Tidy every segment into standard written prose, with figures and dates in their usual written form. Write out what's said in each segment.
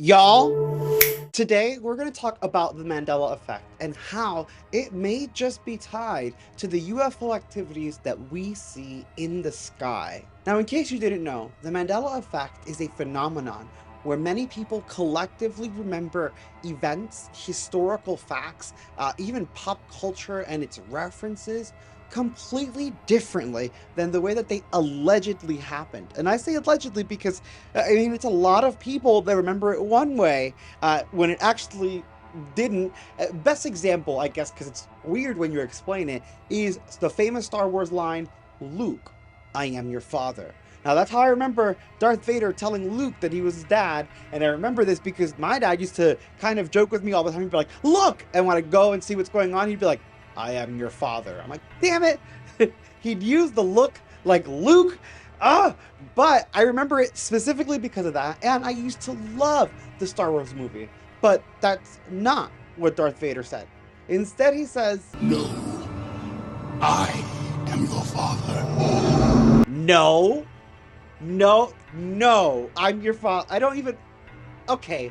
Y'all, today we're going to talk about the Mandela effect and how it may just be tied to the UFO activities that we see in the sky. Now, in case you didn't know, the Mandela effect is a phenomenon where many people collectively remember events, historical facts, even pop culture and its references completely differently than the way that they allegedly happened. And I say allegedly because I mean, it's a lot of people that remember it one way when it actually didn't. Best example, I guess, because it's weird when you explain it, is the famous Star Wars line, Luke, I am your father. Now, that's how I remember Darth Vader telling Luke that he was his dad. And I remember this because my dad used to kind of joke with me all the time. He'd be like, look! And when I go and see what's going on, he'd be like, I am your father. I'm like, damn it! He'd use the look like Luke. Ah, but I remember it specifically because of that, and I used to love the Star Wars movie. But that's not what Darth Vader said. Instead, he says, No, I am your father. no, no, I'm your father. I don't even, okay,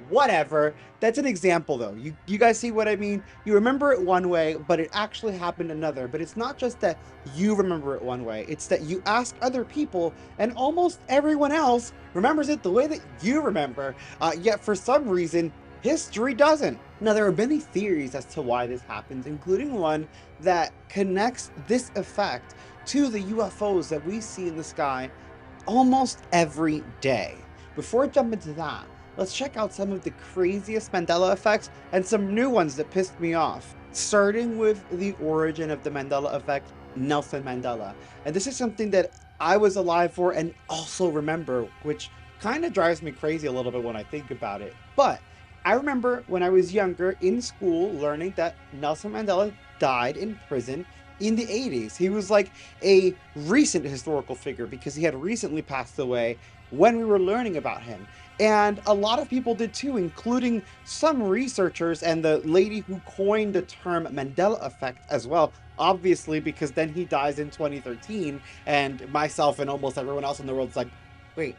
whatever. That's an example though. You guys see what I mean? You remember it one way, but it actually happened another. But it's not just that you remember it one way. It's that you ask other people and almost everyone else remembers it the way that you remember. Yet for some reason, history doesn't. Now, there are many theories as to why this happens, including one that connects this effect to the UFOs that we see in the sky almost every day. Before I jump into that, let's check out some of the craziest Mandela effects and some new ones that pissed me off. Starting with the origin of the Mandela effect, Nelson Mandela. And this is something that I was alive for and also remember, which kind of drives me crazy a little bit when I think about it. But I remember when I was younger in school learning that Nelson Mandela died in prison in the 80s. He was like a recent historical figure because he had recently passed away when we were learning about him. And a lot of people did too, including some researchers and the lady who coined the term Mandela effect as well. Obviously, because then he dies in 2013, and myself and almost everyone else in the world's like, wait,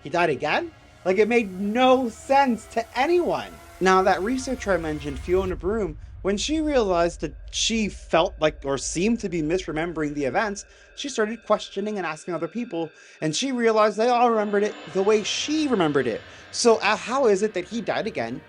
he died again? Like, it made no sense to anyone. Now, that researcher I mentioned, Fiona Broom, when she realized that she felt like or seemed to be misremembering the events, she started questioning and asking other people, and she realized they all remembered it the way she remembered it. So, how is it that he died again?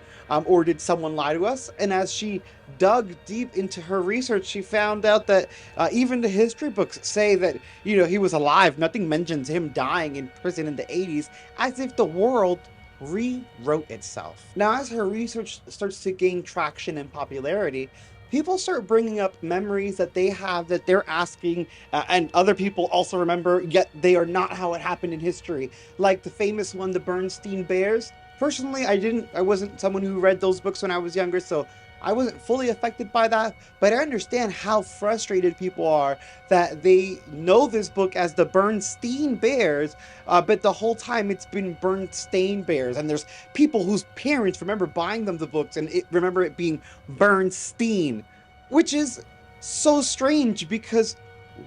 Or did someone lie to us? And as she dug deep into her research, she found out that even the history books say that, he was alive. Nothing mentions him dying in prison in the 80s, as if the world rewrote itself. Now, as her research starts to gain traction and popularity, people start bringing up memories that they have that they're asking, and other people also remember, yet they are not how it happened in history. Like the famous one, the Berenstein Bears. Personally, I wasn't someone who read those books when I was younger, so I wasn't fully affected by that, but I understand how frustrated people are that they know this book as the Bernstein Bears, but the whole time it's been Bernstein Bears, and there's people whose parents remember buying them the books and remember it being Bernstein, which is so strange because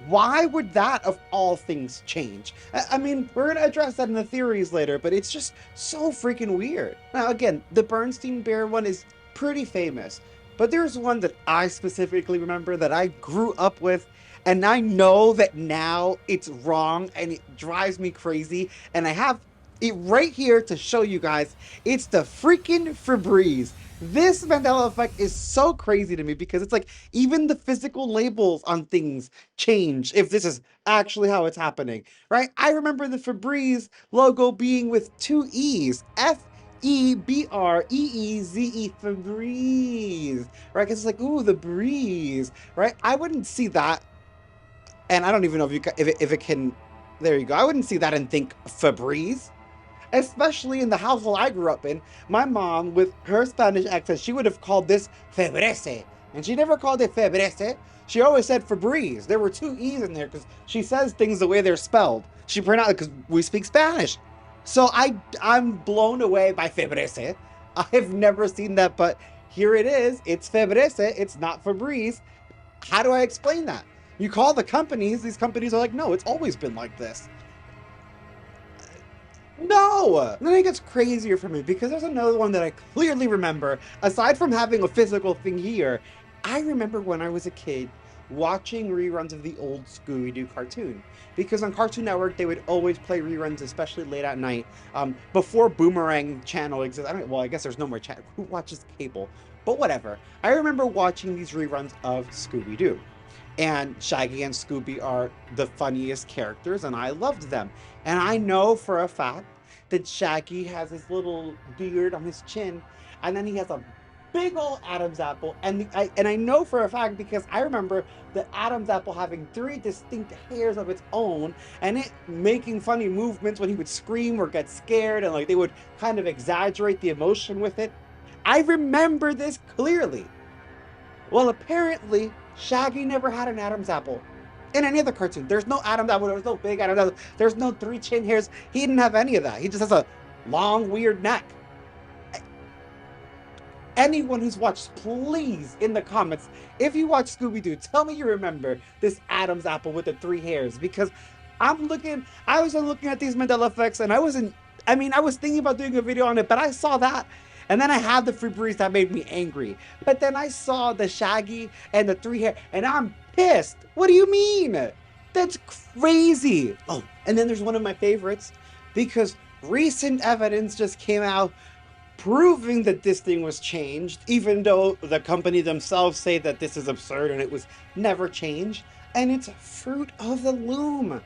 why would that of all things change? I mean, we're going to address that in the theories later, but it's just so freaking weird. Now, again, the Bernstein Bear one is pretty famous, but there's one that I specifically remember that I grew up with, and I know that now it's wrong and it drives me crazy, and I have it right here to show you guys. It's the freaking Febreze. This Mandela effect is so crazy to me because it's like even the physical labels on things change if this is actually how it's happening, right? I remember the Febreze logo being with two E's, Febreze, Febreze, right? Because it's like, ooh, the breeze, right? I wouldn't see that, and I don't even know if it can. There you go. I wouldn't see that and think Febreze, especially in the household I grew up in. My mom, with her Spanish accent, she would have called this Febreze, and she never called it Febreze. She always said Febreze. There were two E's in there because she says things the way they're spelled. She pronounced it because we speak Spanish. So I'm blown away by Febreze. I've never seen that, but here it is. It's Febreze. It's not Febreze. How do I explain that? You call the companies, these companies are like, no, it's always been like this. No! And then it gets crazier for me because there's another one that I clearly remember. Aside from having a physical thing here, I remember when I was a kid watching reruns of the old Scooby-Doo cartoon. Because on Cartoon Network, they would always play reruns, especially late at night, before Boomerang channel exists. I guess there's no more channel. Who watches cable? But whatever. I remember watching these reruns of Scooby-Doo. And Shaggy and Scooby are the funniest characters, and I loved them. And I know for a fact that Shaggy has his little beard on his chin, and then he has a big old Adam's apple. And I know for a fact because I remember the Adam's apple having three distinct hairs of its own, and it making funny movements when he would scream or get scared, and like they would kind of exaggerate the emotion with it. I remember this clearly. Well, apparently, Shaggy never had an Adam's apple in any of the cartoons. There's no Adam's apple. There's no big Adam's apple. There's no three chin hairs. He didn't have any of that. He just has a long, weird neck. Anyone who's watched, please, in the comments, if you watch Scooby-Doo, tell me you remember this Adam's apple with the three hairs. Because I was looking at these Mandela effects, and I was thinking about doing a video on it, but I saw that. And then I had the Febreze that made me angry. But then I saw the Shaggy and the three hair, and I'm pissed. What do you mean? That's crazy. Oh, and then there's one of my favorites, because recent evidence just came out proving that this thing was changed, even though the company themselves say that this is absurd and it was never changed. And it's Fruit of the Loom.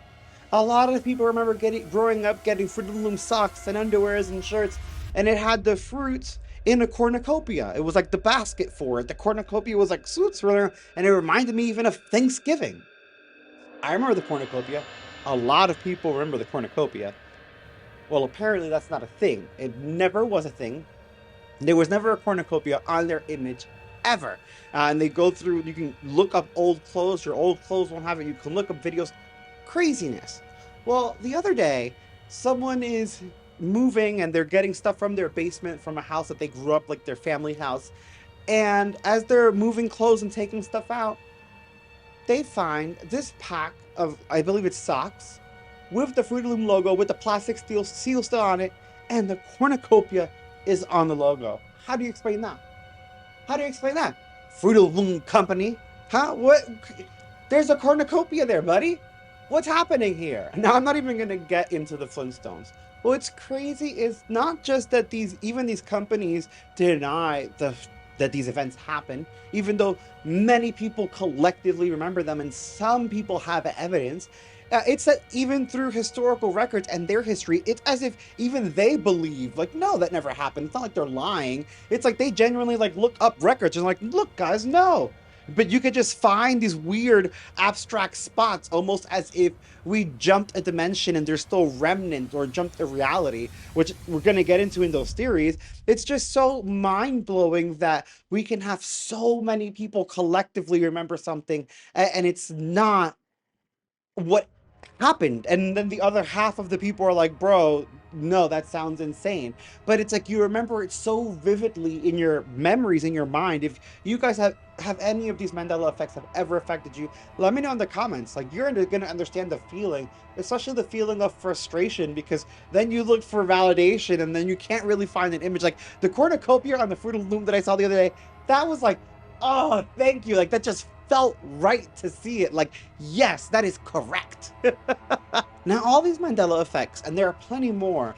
A lot of people remember growing up getting Fruit of the Loom socks and underwears and shirts, and it had the fruits in a cornucopia. It was like the basket for it. The cornucopia was like suits, and it reminded me even of Thanksgiving. I remember the cornucopia. A lot of people remember the cornucopia. Well, apparently that's not a thing. It never was a thing. There was never a cornucopia on their image, ever. And they go through, you can look up old clothes. Your old clothes won't have it. You can look up videos. Craziness. Well, the other day, someone is moving and they're getting stuff from their basement from a house that they grew up, like their family house. And as they're moving clothes and taking stuff out, they find this pack of, I believe it's socks, with the Fruit of the Loom logo, with the plastic seal still on it, and the cornucopia is on the logo. How do you explain that? How do you explain that? Fruit of the Loom Company? Huh? What? There's a cornucopia there, buddy. What's happening here? Now, I'm not even going to get into the Flintstones. What's crazy is not just that even these companies deny that these events happen, even though many people collectively remember them and some people have evidence. It's that even through historical records and their history, it's as if even they believe, like, no, that never happened. It's not like they're lying. It's like they genuinely like look up records and like, look, guys, no. But you could just find these weird abstract spots, almost as if we jumped a dimension and there's still remnants, or jumped a reality, which we're going to get into in those theories. It's just so mind-blowing that we can have so many people collectively remember something, and it's not what happened. And then the other half of the people are like, bro, no, that sounds insane. But it's like you remember it so vividly in your memories, in your mind. If you guys have any of these Mandela effects have ever affected you, let me know in the comments. Like, you're going to understand the feeling, especially the feeling of frustration, because then you look for validation and then you can't really find an image. Like the cornucopia on the Fruit of the Loom that I saw the other day, that was like, oh, thank you. Like, that just felt right to see it. Like, yes, that is correct. Now, all these Mandela effects, and there are plenty more,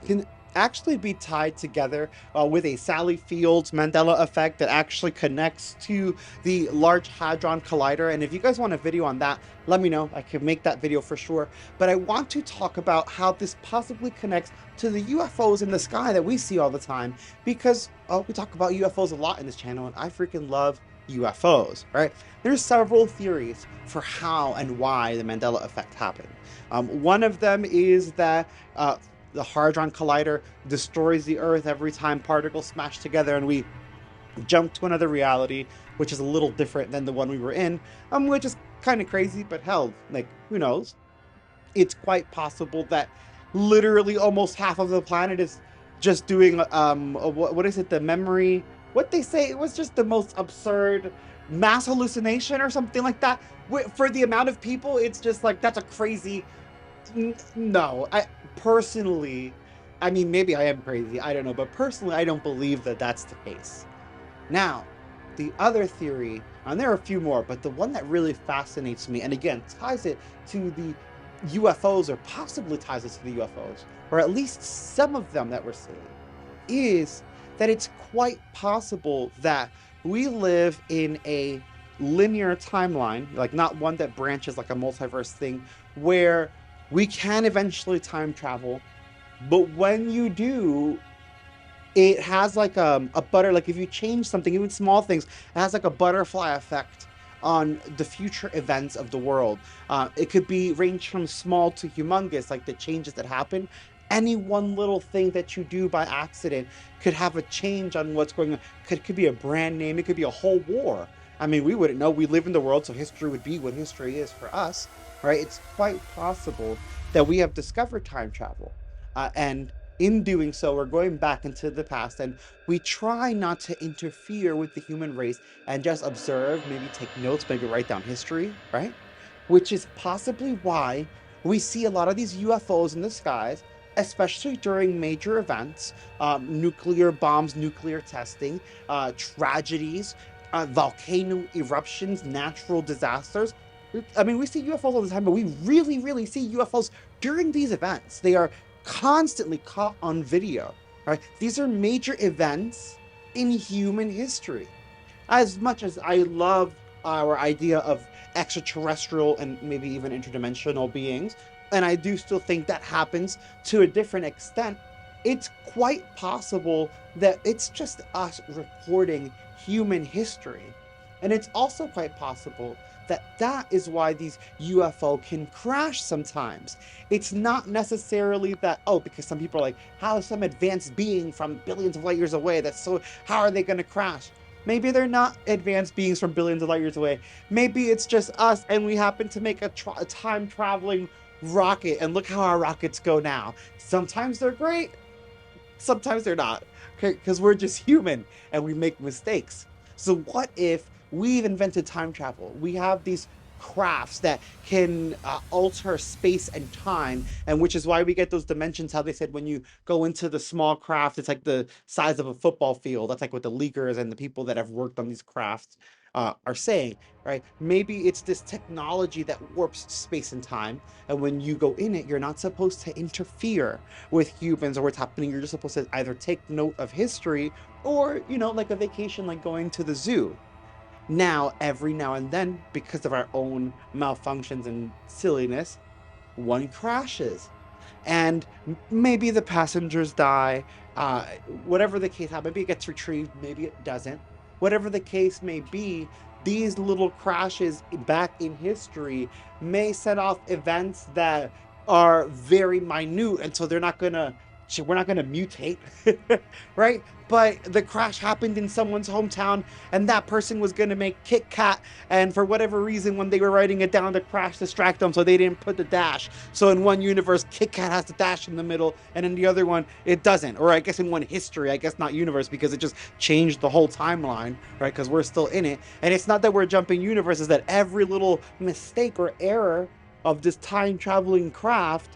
can actually be tied together with a Sally Fields Mandela effect that actually connects to the Large Hadron Collider. And if you guys want a video on that, let me know. I can make that video for sure. But I want to talk about how this possibly connects to the UFOs in the sky that we see all the time, because we talk about UFOs a lot in this channel, and I freaking love UFOs, right? There's several theories for how and why the Mandela effect happened. One of them is that the Hadron Collider destroys the Earth every time particles smash together and we jump to another reality, which is a little different than the one we were in, which is kind of crazy, but hell, like, who knows? It's quite possible that literally almost half of the planet is just doing, what is it, the memory, what they say, it was just the most absurd mass hallucination or something like that. For the amount of people, it's just like, that's a crazy No, I personally, I mean, maybe I am crazy. I don't know, but personally, I don't believe that that's the case. Now, the other theory, and there are a few more, but the one that really fascinates me, and again ties it to the UFOs, or possibly ties it to the UFOs, or at least some of them that we're seeing, is that it's quite possible that we live in a linear timeline, like not one that branches like a multiverse thing, where we can eventually time travel, but when you do, it has like a butter, like if you change something, even small things, it has like a butterfly effect on the future events of the world. It could be range from small to humongous, like the changes that happen. Any one little thing that you do by accident could have a change on what's going on. Could be a brand name, it could be a whole war. I mean, we wouldn't know. We live in the world, so history would be what history is for us, right? It's quite possible that we have discovered time travel. And in doing so, we're going back into the past, and we try not to interfere with the human race and just observe, maybe take notes, maybe write down history, right? Which is possibly why we see a lot of these UFOs in the skies, especially during major events, nuclear bombs, nuclear testing, tragedies, volcano eruptions, natural disasters. I mean, we see UFOs all the time, but we really, really see UFOs during these events. They are constantly caught on video, right? These are major events in human history. As much as I love our idea of extraterrestrial and maybe even interdimensional beings, and I do still think that happens to a different extent, it's quite possible that it's just us recording human history. And it's also quite possible that that is why these UFO can crash sometimes. It's not necessarily that, oh, because some people are like, how is some advanced being from billions of light years away? That's so, how are they going to crash? Maybe they're not advanced beings from billions of light years away. Maybe it's just us, and we happen to make a time traveling rocket, and look how our rockets go now. Sometimes they're great, sometimes they're not, okay? Because we're just human and we make mistakes. So what if we've invented time travel? We have these crafts that can alter space and time, and which is why we get those dimensions. How they said when you go into the small craft, it's like the size of a football field. That's like what the leaguers and the people that have worked on these crafts are saying, right? Maybe it's this technology that warps space and time, and when you go in it, you're not supposed to interfere with humans or what's happening. You're just supposed to either take note of history, or, like a vacation, like going to the zoo. Now, every now and then, because of our own malfunctions and silliness, one crashes. And maybe the passengers die, whatever the case, maybe it gets retrieved, maybe it doesn't. Whatever the case may be, these little crashes back in history may set off events that are very minute, and so we're not gonna mutate, right? But the crash happened in someone's hometown, and that person was gonna make Kit Kat, and for whatever reason, when they were writing it down, the crash distract them, so they didn't put the dash. So in one universe, Kit Kat has the dash in the middle, and in the other one, it doesn't. Or I guess in one history, I guess not universe, because it just changed the whole timeline, right? Because we're still in it. And it's not that we're jumping universes, that every little mistake or error of this time traveling craft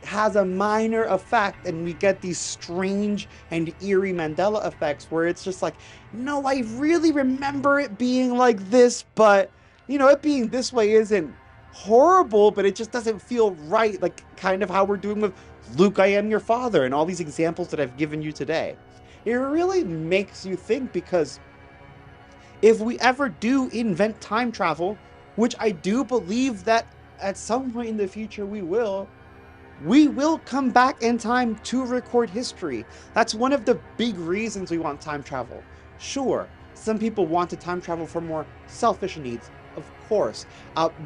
has a minor effect, and we get these strange and eerie Mandela effects where it's just like, no, I really remember it being like this, but it being this way isn't horrible, but it just doesn't feel right, like kind of how we're doing with Luke, I am your father, and all these examples that I've given you today. It really makes you think, because if we ever do invent time travel, which I do believe that at some point in the future we will come back in time to record history. That's one of the big reasons we want time travel. Sure, some people want to time travel for more selfish needs, of course.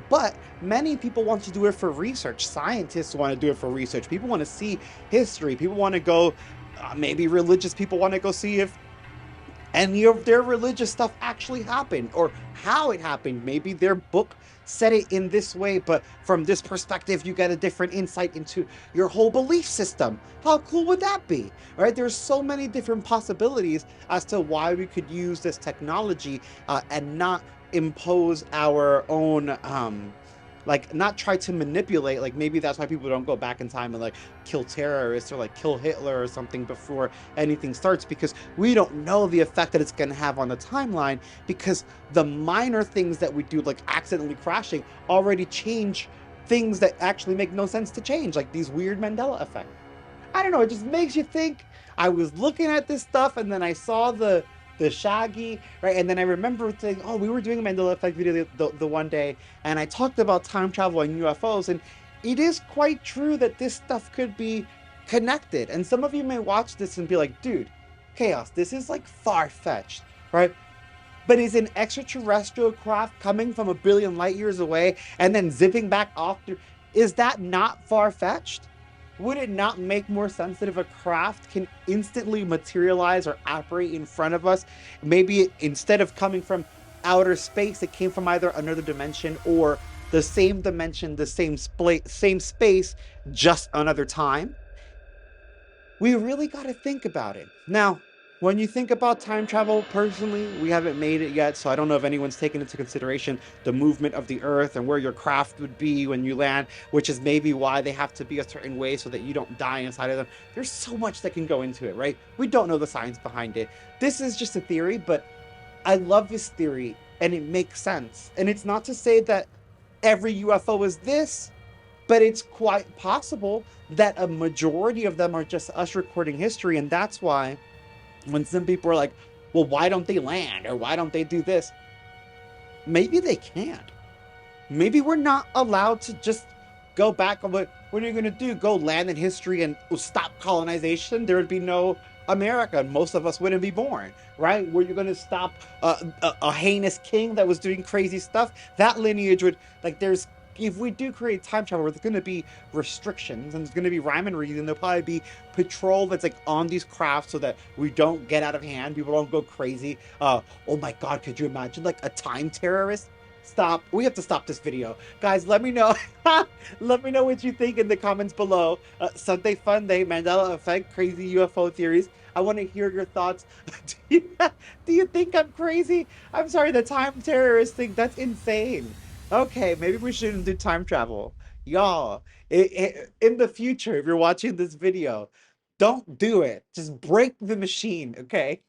But many people want to do it for research. Scientists want to do it for research. People want to see history. People want to go, maybe religious people want to go see if any of their religious stuff actually happened, or how it happened. Maybe their book said it in this way, but from this perspective you get a different insight into your whole belief system. How cool would that be? Right? There's so many different possibilities as to why we could use this technology, and not impose our own like not try to manipulate, like maybe that's why people don't go back in time and like kill terrorists or like kill Hitler or something before anything starts, because we don't know the effect that it's going to have on the timeline, because the minor things that we do, like accidentally crashing, already change things that actually make no sense to change, like these weird Mandela effects. I don't know, it just makes you think. I was looking at this stuff and then I saw the Shaggy, right? And then I remember saying, oh, we were doing a Mandela Effect video the one day, and I talked about time travel and UFOs, and it is quite true that this stuff could be connected. And some of you may watch this and be like, dude, Chaos, this is like far-fetched, right? But is an extraterrestrial craft coming from a billion light years away and then zipping back off through, is that not far-fetched? Would it not make more sense that if a craft can instantly materialize or operate in front of us, maybe instead of coming from outer space, it came from either another dimension or the same dimension, the same space, just another time? We really got to think about it. Now, when you think about time travel, personally, we haven't made it yet, so I don't know if anyone's taken into consideration the movement of the Earth and where your craft would be when you land, which is maybe why they have to be a certain way so that you don't die inside of them. There's so much that can go into it, right? We don't know the science behind it. This is just a theory, but I love this theory and it makes sense. And it's not to say that every UFO is this, but it's quite possible that a majority of them are just us recording history. And that's why when some people are like, well, why don't they land or why don't they do this? Maybe they can't. Maybe we're not allowed to just go back on what are you going to do? Go land in history and stop colonization? There would be no America and most of us wouldn't be born, right? Were you going to stop a heinous king that was doing crazy stuff? That lineage would, like, there's, if we do create time travel, there's going to be restrictions and there's going to be rhyme and reason. There'll probably be patrol that's like on these crafts so that we don't get out of hand. People don't go crazy. Oh my God, could you imagine like a time terrorist? Stop. We have to stop this video. Guys, let me know. Let me know what you think in the comments below. Sunday fun day, Mandela effect, crazy UFO theories. I want to hear your thoughts. do, you, do you think I'm crazy? I'm sorry, the time terrorist thing, that's insane. Okay, maybe we shouldn't do time travel. Y'all, in the future, if you're watching this video, don't do it. Just break the machine, okay?